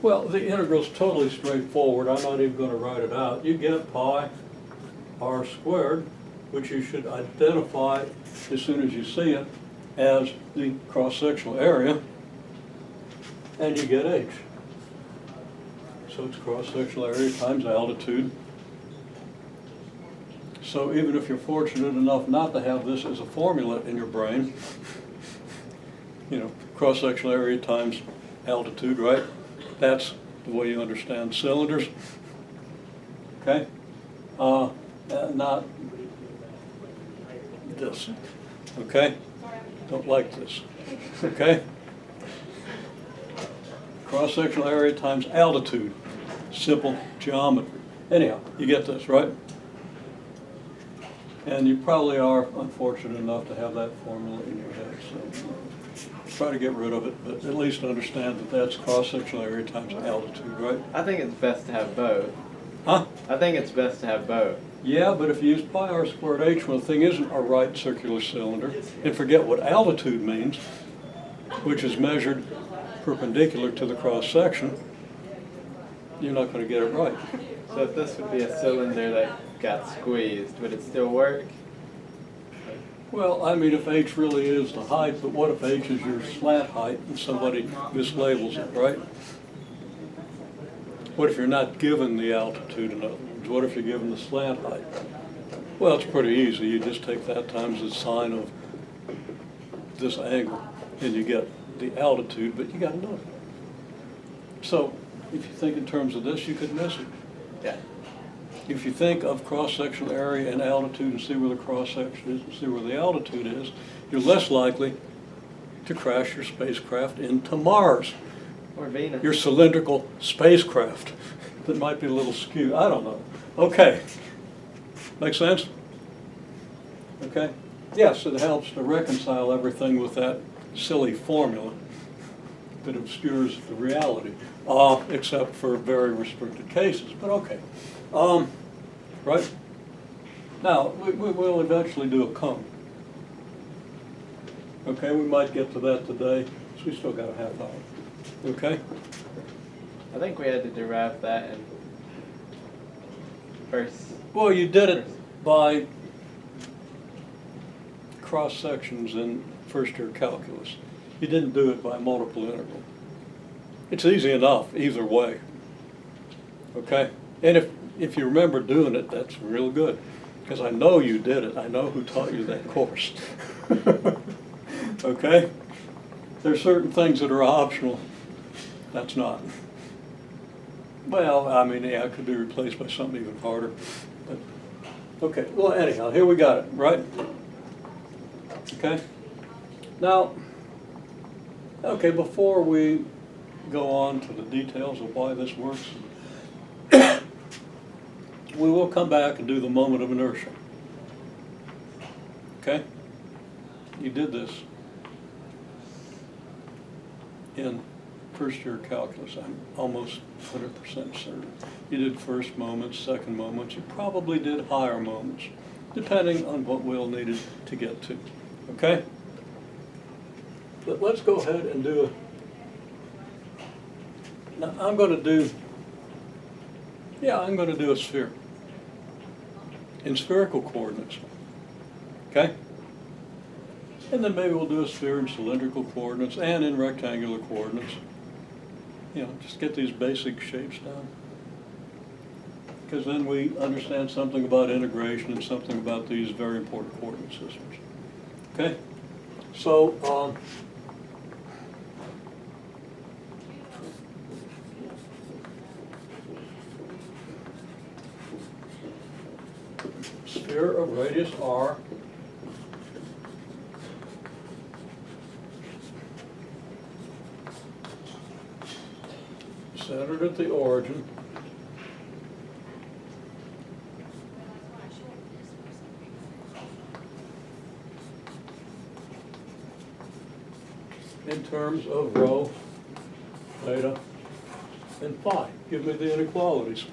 Well, the integral's totally straightforward. I'm not even going to write it out. You get pi r squared, which you should identify as soon as you see it as the cross-sectional area, and you get h. So it's cross-sectional area times altitude. So even if you're fortunate enough not to have this as a formula in your brain, you know, cross-sectional area times altitude, right? That's the way you understand cylinders, okay? Not this, okay? Don't like this, okay? Cross-sectional area times altitude, simple geometry. Anyhow, you get this, right? And you probably are unfortunate enough to have that formula in your head, so try to get rid of it, but at least understand that that's cross-sectional area times altitude, right? I think it's best to have both. Huh? I think it's best to have both. Yeah, but if you use pi r squared h, well, the thing isn't a right circular cylinder, and forget what altitude means, which is measured perpendicular to the cross-section, you're not going to get it right. So if this would be a cylinder that got squeezed, would it still work? Well, I mean, if h really is the height, but what if h is your slant height and somebody mislabels it, right? What if you're not given the altitude, in other words? What if you're given the slant height? Well, it's pretty easy. You just take that times the sine of this angle, and you get the altitude, but you got to know it. So, if you think in terms of this, you could miss it. Yeah. If you think of cross-sectional area and altitude and see where the cross-section is and see where the altitude is, you're less likely to crash your spacecraft into Mars. Or Venus. Your cylindrical spacecraft that might be a little skewed. I don't know. Okay. Make sense? Okay? Yes, it helps to reconcile everything with that silly formula that obscures the reality, except for very restricted cases, but okay. Right? Now, we will eventually do a cone. Okay, we might get to that today, so we still got a half hour. Okay? I think we had to derive that in first. Well, you did it by cross sections in first year calculus. You didn't do it by multiple integral. It's easy enough either way. Okay? And if you remember doing it, that's real good. Because I know you did it. I know who taught you that course. Okay? There's certain things that are optional. That's not. Well, I mean, yeah, it could be replaced by something even harder. But, okay, well, anyhow, here we got it, right? Okay? Now, okay, before we go on to the details of why this works, we will come back and do the moment of inertia. Okay? You did this in first year calculus. I'm almost 100% certain. You did first moments, second moments. You probably did higher moments, depending on what Will needed to get to. Okay? But let's go ahead and do now I'm going to do a sphere in spherical coordinates. Okay? And then maybe we'll do a sphere in cylindrical coordinates and in rectangular coordinates. You know, just get these basic shapes down. Because then we understand something about integration and something about these very important coordinate systems. Okay? So, sphere of radius r, centered at the origin, in terms of rho, theta, and phi. Give me the inequalities.